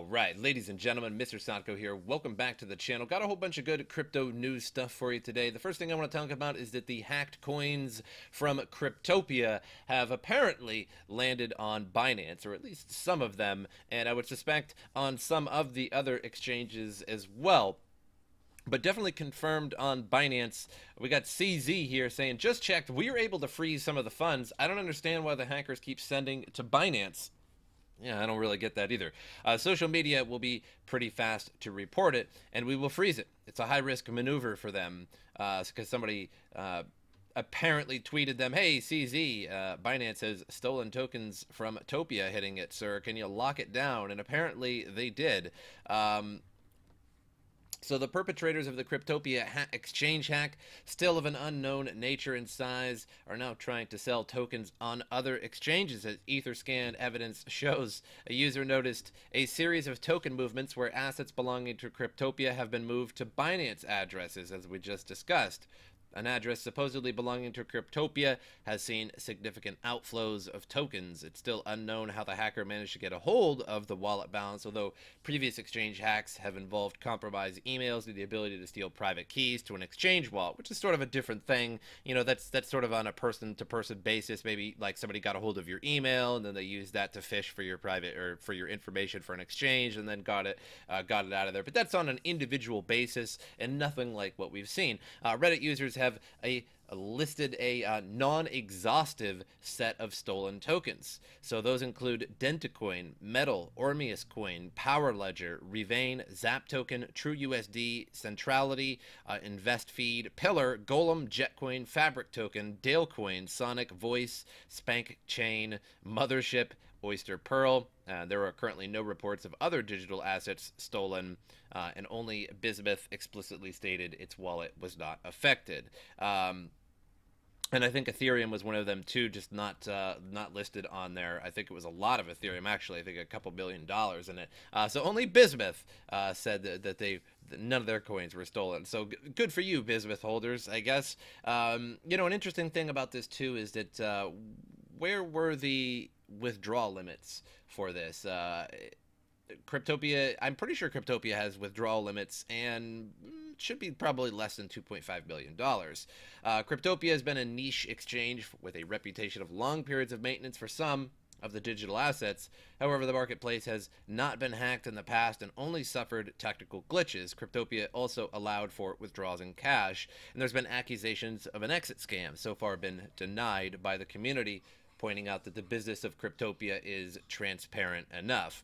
Right, ladies and gentlemen, MrSotko here. Welcome back to the channel. Got a whole bunch of good crypto news stuff for you today. The first thing I want to talk about is that the hacked coins from Cryptopia have apparently landed on Binance, or at least some of them, and I would suspect on some of the other exchanges as well. But definitely confirmed on Binance. We got CZ here saying, just checked, we were able to freeze some of the funds. I don't understand why the hackers keep sending to Binance. Yeah, I don't really get that either. Social media will be pretty fast to report it, and we will freeze it. It's a high-risk maneuver for them because somebody apparently tweeted them, hey, CZ, Binance has stolen tokens from Topia hitting it, sir. Can you lock it down? And apparently they did. So the perpetrators of the Cryptopia exchange hack, still of an unknown nature and size, are now trying to sell tokens on other exchanges. As Etherscan evidence shows, a user noticed a series of token movements where assets belonging to Cryptopia have been moved to Binance addresses, as we just discussed. An address supposedly belonging to Cryptopia has seen significant outflows of tokens. It's still unknown how the hacker managed to get a hold of the wallet balance, although previous exchange hacks have involved compromised emails and the ability to steal private keys to an exchange wallet, which is sort of a different thing. You know, that's sort of on a person-to-person basis. Maybe like somebody got a hold of your email and then they used that to fish for your private or for your information for an exchange and then got it out of there. But that's on an individual basis and nothing like what we've seen. Reddit users have listed a non-exhaustive set of stolen tokens. So those include Dentacoin, Metal, Ormeus Coin, Power Ledger, Revain, Zap Token, TrueUSD, Centrality, InvestFeed, Pillar, Golem, Jetcoin, Fabric Token, Dalecoin, Sonic, Voice, Spank Chain, Mothership, Oyster Pearl. There are currently no reports of other digital assets stolen, and only Bismuth explicitly stated its wallet was not affected. And I think Ethereum was one of them too, just not listed on there. I think it was a lot of Ethereum, actually. I think a couple $1 billion in it. So only Bismuth said that none of their coins were stolen. So good for you, Bismuth holders, I guess. You know, an interesting thing about this too is that where were the withdrawal limits for this? Cryptopia, I'm pretty sure Cryptopia has withdrawal limits and should be probably less than $2.5 billion. Cryptopia has been a niche exchange with a reputation of long periods of maintenance for some of the digital assets. However, the marketplace has not been hacked in the past and only suffered technical glitches. Cryptopia also allowed for withdrawals in cash, and there's been accusations of an exit scam, so far been denied by the community, pointing out that the business of Cryptopia is transparent enough.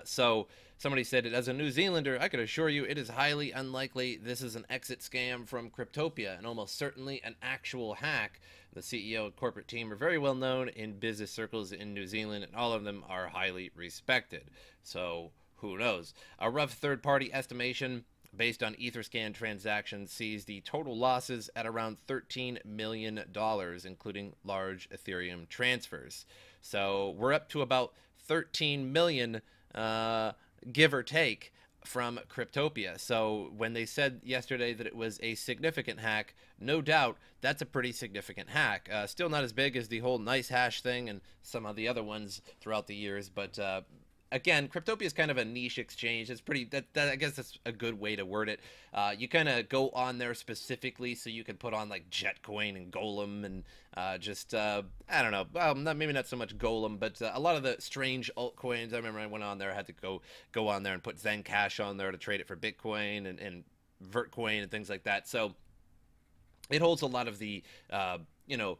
So somebody said, as a New Zealander, I could assure you it is highly unlikely this is an exit scam from Cryptopia and almost certainly an actual hack. The CEO and corporate team are very well known in business circles in New Zealand, and all of them are highly respected. So who knows? A rough third-party estimation based on Etherscan transactions sees the total losses at around $13 million, including large Ethereum transfers. So we're up to about 13 million, give or take, from Cryptopia. So when they said yesterday that it was a significant hack, no doubt that's a pretty significant hack. Still not as big as the whole nice hash thing and some of the other ones throughout the years, but again, Cryptopia is kind of a niche exchange. It's pretty, I guess that's a good way to word it. You kind of go on there specifically so you can put on like Jetcoin and Golem and I don't know, well, maybe not so much Golem, but a lot of the strange altcoins. I remember I went on there, I had to go on there and put Zen Cash on there to trade it for Bitcoin and Vertcoin and things like that. So it holds a lot of the, you know,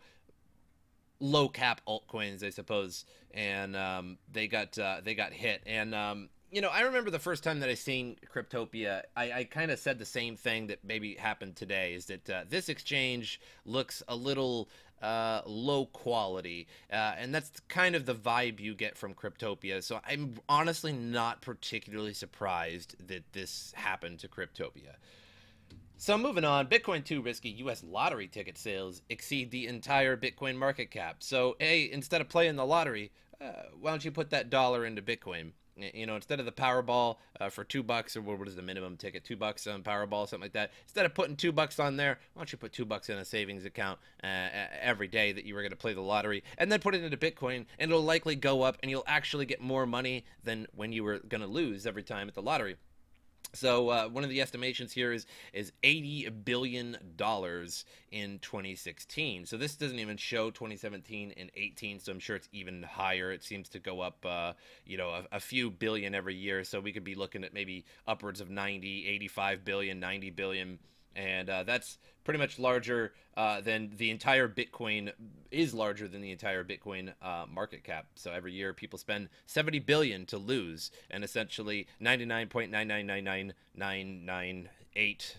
low cap altcoins, I suppose, and they got hit. And you know, I remember the first time that I seen Cryptopia, I kind of said the same thing that maybe happened today, is that this exchange looks a little low quality, and that's kind of the vibe you get from Cryptopia. So I'm honestly not particularly surprised that this happened to Cryptopia. So moving on, Bitcoin 2 risky U.S. lottery ticket sales exceed the entire Bitcoin market cap. So, instead of playing the lottery, why don't you put that dollar into Bitcoin? You know, instead of the Powerball for $2, or what is the minimum ticket, $2 on Powerball, something like that. Instead of putting $2 on there, why don't you put $2 in a savings account every day that you were going to play the lottery, and then put it into Bitcoin, and it'll likely go up, and you'll actually get more money than when you were going to lose every time at the lottery. So one of the estimations here is $80 billion in 2016. So this doesn't even show 2017 and 18. So I'm sure it's even higher. It seems to go up, you know, a few billion every year. So we could be looking at maybe upwards of 90, 85 billion, 90 billion. And that's pretty much larger than the entire Bitcoin is larger than the entire Bitcoin market cap. So every year people spend 70 billion to lose, and essentially 99.9999998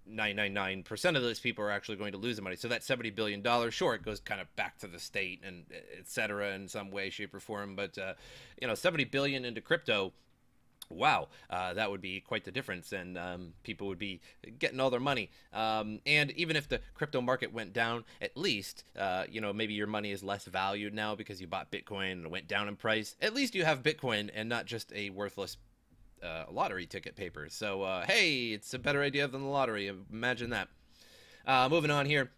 999% of those people are actually going to lose the money. So that $70 billion, sure, it goes kind of back to the state and et cetera in some way, shape, or form. But, you know, 70 billion into crypto, wow, that would be quite the difference, and people would be getting all their money. And even if the crypto market went down, at least, you know, maybe your money is less valued now because you bought Bitcoin and it went down in price. At least you have Bitcoin and not just a worthless lottery ticket paper. So, hey, it's a better idea than the lottery. Imagine that. Moving on here.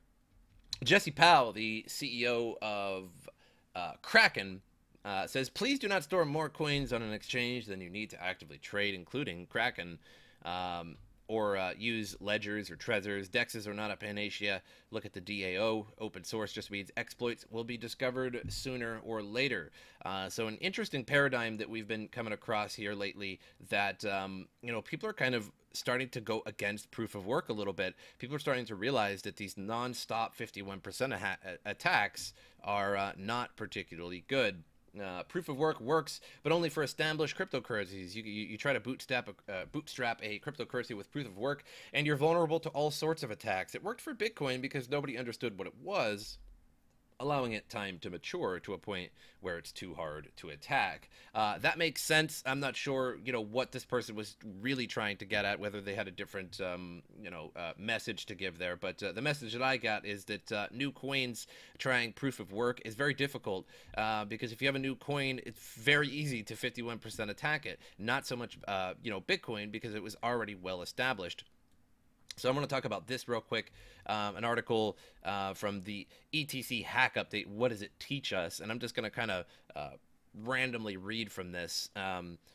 Jesse Powell, the CEO of Kraken, says, please do not store more coins on an exchange than you need to actively trade, including Kraken, or use ledgers or Trezors. DEXs are not a panacea. Look at the DAO. Open source just means exploits will be discovered sooner or later. So an interesting paradigm that we've been coming across here lately that, you know, people are kind of starting to go against proof of work a little bit. People are starting to realize that these non-stop 51% attacks are not particularly good. Proof of work works, but only for established cryptocurrencies. You try to bootstrap a cryptocurrency with proof of work, and you're vulnerable to all sorts of attacks. It worked for Bitcoin because nobody understood what it was, allowing it time to mature to a point where it's too hard to attack. That makes sense. I'm not sure, you know, what this person was really trying to get at, whether they had a different, you know, message to give there. But the message that I got is that new coins trying proof of work is very difficult because if you have a new coin, it's very easy to 51% attack it. Not so much, you know, Bitcoin, because it was already well established. So I'm going to talk about this real quick, an article from the ETC hack update. What does it teach us? And I'm just going to kind of randomly read from this.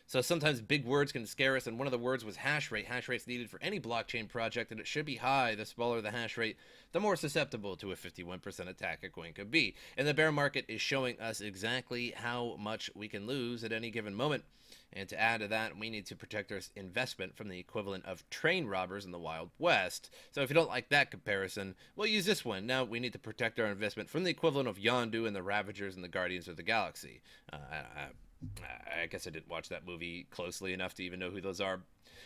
So sometimes big words can scare us, and one of the words was hash rate. Hash rate's needed for any blockchain project, and it should be high. The smaller the hash rate, the more susceptible to a 51% attack a coin could be. And the bear market is showing us exactly how much we can lose at any given moment. And to add to that, we need to protect our investment from the equivalent of train robbers in the Wild West. So if you don't like that comparison, we'll use this one. Now we need to protect our investment from the equivalent of Yondu and the Ravagers and the Guardians of the Galaxy. I guess I didn't watch that movie closely enough to even know who those are.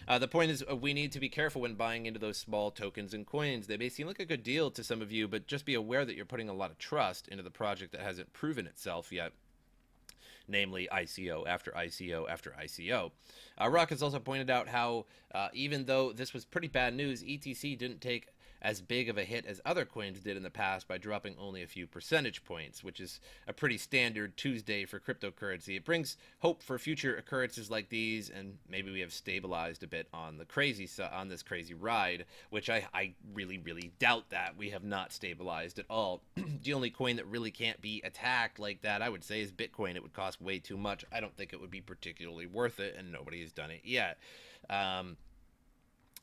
The point is, we need to be careful when buying into those small tokens and coins. They may seem like a good deal to some of you, but just be aware that you're putting a lot of trust into the project that hasn't proven itself yet. Namely ICO after ICO after ICO. Rock has also pointed out how even though this was pretty bad news, ETC didn't take as big of a hit as other coins did in the past by dropping only a few percentage points, which is a pretty standard Tuesday for cryptocurrency. It brings hope for future occurrences like these, and maybe we have stabilized a bit on the on this crazy ride, which I really doubt that. We have not stabilized at all. The only coin that really can't be attacked like that, I would say, is Bitcoin. It would cost way too much. I don't think it would be particularly worth it, and nobody has done it yet.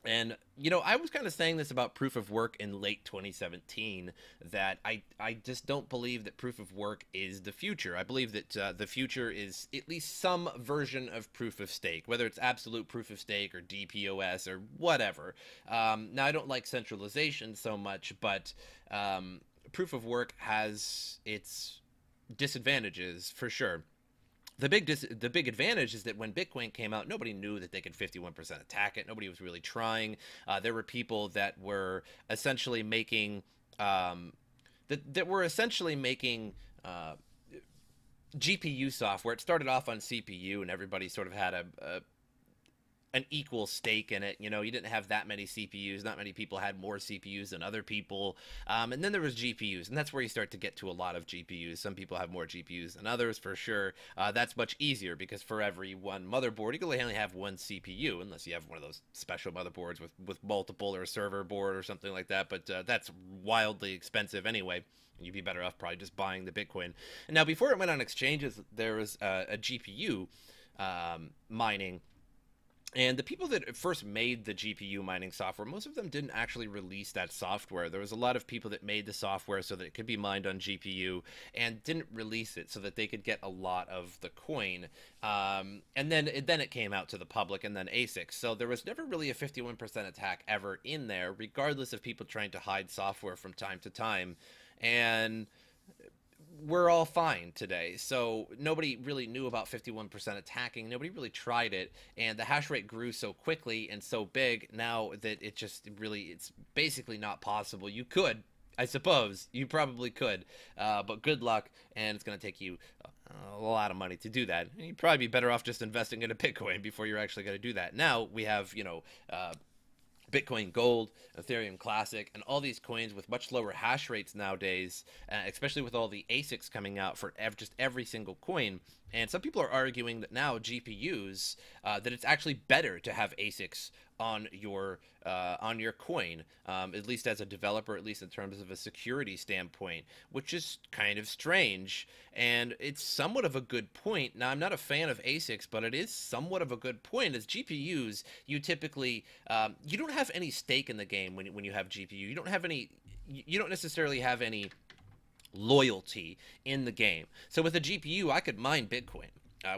And, you know, I was kind of saying this about proof of work in late 2017, that I just don't believe that proof of work is the future. I believe that the future is at least some version of proof of stake, whether it's absolute proof of stake or DPoS or whatever. Now, I don't like centralization so much, but proof of work has its disadvantages for sure. The big advantage is that when Bitcoin came out, nobody knew that they could 51% attack it. Nobody was really trying. There were people that were essentially making GPU software. It started off on CPU, and everybody sort of had an equal stake in it. You know, you didn't have that many CPUs. Not many people had more CPUs than other people. And then there was GPUs, and that's where you start to get to a lot of GPUs. Some people have more GPUs than others, for sure. That's much easier because for every one motherboard, you can only have one CPU, unless you have one of those special motherboards with multiple, or a server board or something like that. But that's wildly expensive anyway. You'd be better off probably just buying the Bitcoin. And now, before it went on exchanges, there was a GPU mining. And the people that first made the GPU mining software, most of them didn't actually release that software. There was a lot of people that made the software so that it could be mined on GPU and didn't release it so that they could get a lot of the coin. And then it came out to the public, and then ASICs. So there was never really a 51% attack ever in there, regardless of people trying to hide software from time to time. And we're all fine today. So nobody really knew about 51% attacking. Nobody really tried it. And the hash rate grew so quickly and so big now that it's basically not possible. You could, I suppose, you probably could, but good luck. And it's going to take you a lot of money to do that. And you'd probably be better off just investing in a Bitcoin before you're actually going to do that. Now we have, Bitcoin Gold, Ethereum Classic, and all these coins with much lower hash rates nowadays, especially with all the ASICs coming out for just every single coin. And some people are arguing that now GPUs, that it's actually better to have ASICs on your coin, at least as a developer, at least in terms of a security standpoint, which is kind of strange. And it's somewhat of a good point. Now, I'm not a fan of ASICs, but it is somewhat of a good point. As GPUs, you typically you don't have any stake in the game when you have GPU. You don't necessarily have any loyalty in the game. So with a GPU, I could mine Bitcoin.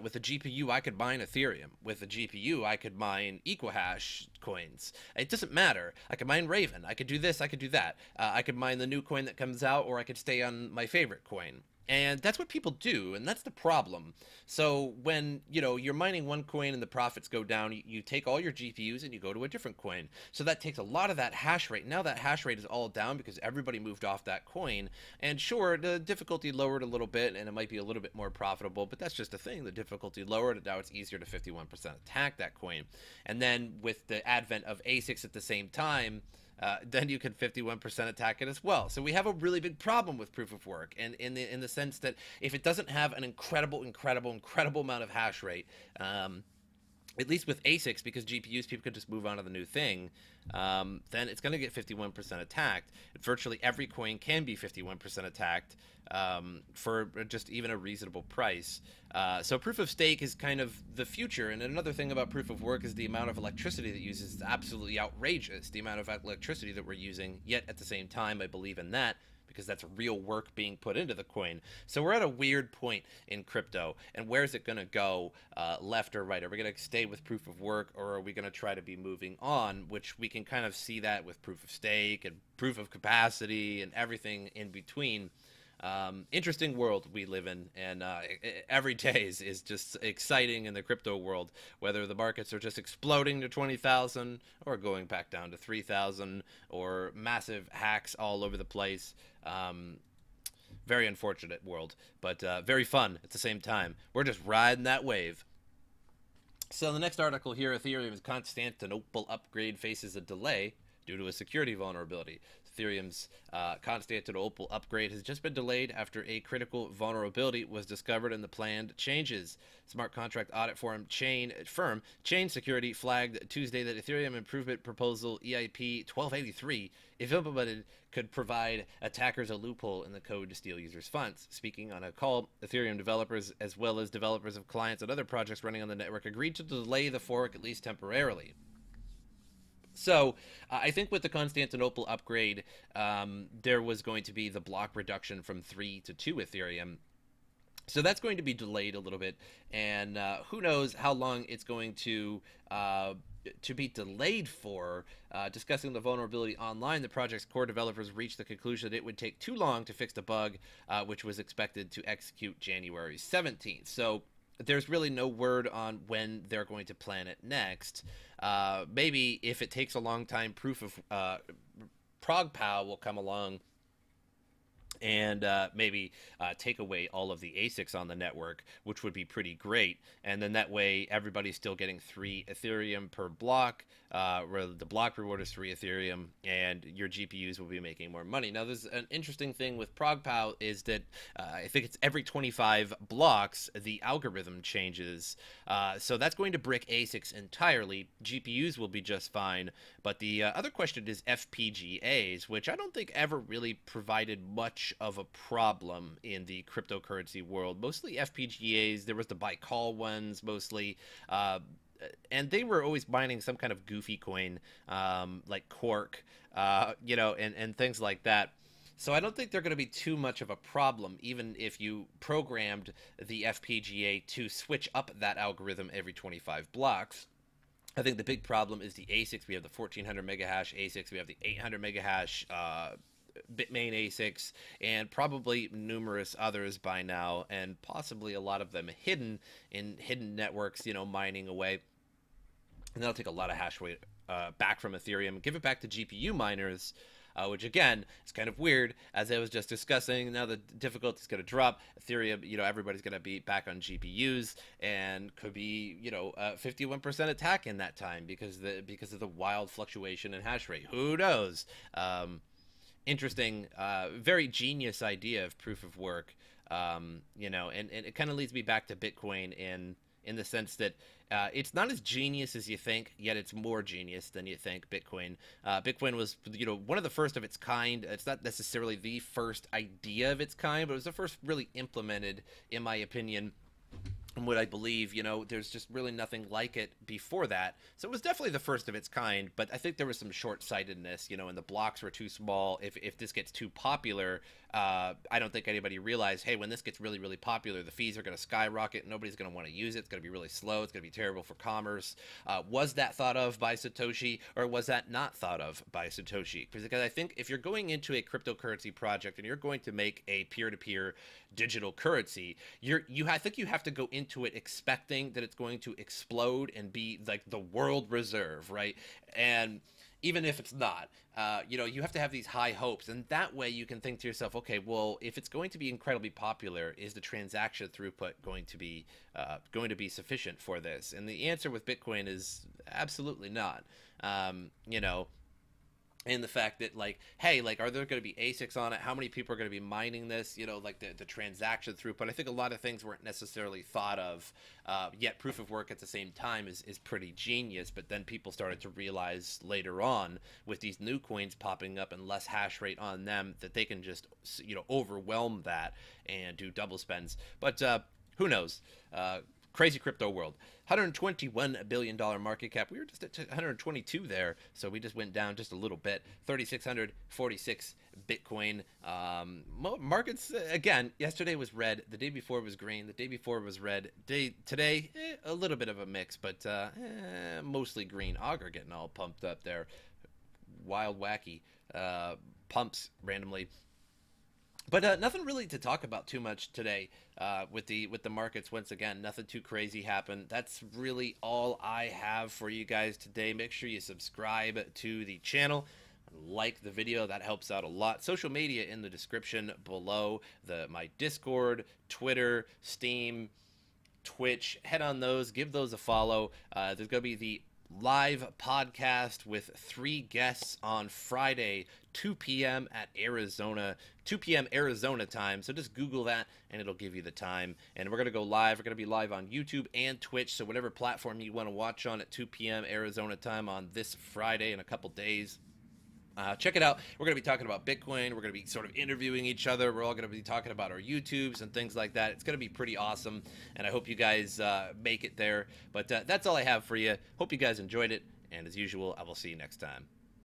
With a GPU, I could mine Ethereum. With a GPU, I could mine Equihash coins. It doesn't matter. I could mine Raven. I could do this. I could do that. I could mine the new coin that comes out, or I could stay on my favorite coin. And that's what people do, and that's the problem. So when, you're mining one coin and the profits go down, you take all your GPUs and you go to a different coin. So that takes a lot of that hash rate. Now that hash rate is all down because everybody moved off that coin. And sure, the difficulty lowered a little bit, and it might be a little bit more profitable, but that's just a thing. The difficulty lowered, and now it's easier to 51% attack that coin. And then with the advent of ASICs at the same time, then you can 51% attack it as well. So we have a really big problem with proof of work, and in the sense that if it doesn't have an incredible amount of hash rate, at least with ASICs, because GPUs, people can just move on to the new thing, then it's going to get 51% attacked. Virtually every coin can be 51% attacked for just even a reasonable price. So proof of stake is kind of the future. And another thing about proof of work is the amount of electricity that it uses is absolutely outrageous. The amount of electricity that we're using, yet at the same time, I believe in that, because that's real work being put into the coin. So we're at a weird point in crypto, and where's it going to go, left or right? Are we going to stay with proof of work, or are we going to try to be moving on, which we can kind of see that with proof of stake and proof of capacity and everything in between. Interesting world we live in, and every day is just exciting in the crypto world, whether the markets are just exploding to 20,000 or going back down to 3,000, or massive hacks all over the place. Very unfortunate world, but very fun at the same time. We're just riding that wave. So the next article here, Ethereum's Constantinople upgrade faces a delay due to a security vulnerability. Ethereum's Constantinople upgrade has just been delayed after a critical vulnerability was discovered in the planned changes. Smart contract audit firm Chain Security flagged Tuesday that Ethereum improvement proposal EIP 1283, if implemented, could provide attackers a loophole in the code to steal users' funds. Speaking on a call, Ethereum developers, as well as developers of clients and other projects running on the network, agreed to delay the fork at least temporarily. So I think with the Constantinople upgrade, there was going to be the block reduction from 3 to 2 Ethereum. So that's going to be delayed a little bit, and who knows how long it's going to be delayed for. Discussing the vulnerability online, the project's core developers reached the conclusion that it would take too long to fix the bug, which was expected to execute January 17th. So there's really no word on when they're going to plan it next. Maybe if it takes a long time, proof of ProgPow will come along and maybe take away all of the ASICs on the network, which would be pretty great. And then that way, everybody's still getting 3 Ethereum per block, where the block reward is 3 Ethereum, and your GPUs will be making more money. Now, there's an interesting thing with ProgPow is that I think it's every 25 blocks, the algorithm changes. So that's going to brick ASICs entirely. GPUs will be just fine. But the other question is FPGAs, which I don't think ever really provided much of a problem in the cryptocurrency world. Mostly FPGAs. There was the buy call ones mostly, and they were always mining some kind of goofy coin, like Quark, and things like that. So I don't think they're going to be too much of a problem, even if you programmed the FPGA to switch up that algorithm every 25 blocks. I think the big problem is the ASICs. We have the 1400 megahash ASICs. We have the 800 megahash Bitmain ASICs, and probably numerous others by now, and possibly a lot of them hidden in hidden networks, mining away. And that'll take a lot of hash rate back from Ethereum, give it back to GPU miners, which again is kind of weird. As I was just discussing, now the difficulty is going to drop. Ethereum, everybody's going to be back on GPUs, and could be 51% attack in that time because of the wild fluctuation in hash rate. Who knows? Interesting, very genius idea of proof of work. And it kind of leads me back to Bitcoin in the sense that it's not as genius as you think, yet it's more genius than you think. Bitcoin was, one of the first of its kind. It's not necessarily the first idea of its kind, but it was the first really implemented, in my opinion. And what I believe, there's just really nothing like it before that. So it was definitely the first of its kind, but I think there was some short-sightedness, and the blocks were too small. If this gets too popular, I don't think anybody realized, hey, when this gets really, really popular, the fees are going to skyrocket. Nobody's going to want to use it. It's going to be really slow. It's going to be terrible for commerce. Was that thought of by Satoshi, or was that not thought of by Satoshi? Because I think if you're going into a cryptocurrency project and you're going to make a peer-to-peer digital currency, I think you have to go into it expecting that it's going to explode and be like the world reserve, right? And even if it's not, you have to have these high hopes, and that way you can think to yourself, okay, well, if it's going to be incredibly popular, is the transaction throughput going to be sufficient for this? And the answer with Bitcoin is absolutely not. And the fact that, hey, are there going to be ASICs on it? How many people are going to be mining this? The transaction throughput. I think a lot of things weren't necessarily thought of, yet proof of work at the same time is pretty genius. But then people started to realize later on, with these new coins popping up and less hash rate on them, that they can just, overwhelm that and do double spends. But who knows? Crazy crypto world. $121 billion market cap. We were just at 122 there, so we just went down just a little bit. 3,646 Bitcoin. Markets, again, yesterday was red. The day before was green. The day before was red. Today, a little bit of a mix, but mostly green. Auger getting all pumped up there. Wild, wacky pumps randomly. But nothing really to talk about too much today with the markets. Once again, nothing too crazy happened. That's really all I have for you guys today. Make sure you subscribe to the channel, like the video. That helps out a lot. Social media in the description below. My Discord, Twitter, Steam, Twitch. Head on those. Give those a follow. There's going to be the live podcast with 3 guests on Friday, 2 p.m. at 2 p.m. Arizona time. So just Google that and it'll give you the time. And we're going to go live. We're going to be live on YouTube and Twitch. So whatever platform you want to watch on at 2 p.m. Arizona time on this Friday in a couple days. Check it out. We're going to be talking about Bitcoin. We're going to be sort of interviewing each other. We're all going to be talking about our YouTubes and things like that. It's going to be pretty awesome, and I hope you guys make it there. But that's all I have for you. Hope you guys enjoyed it, and as usual, I will see you next time.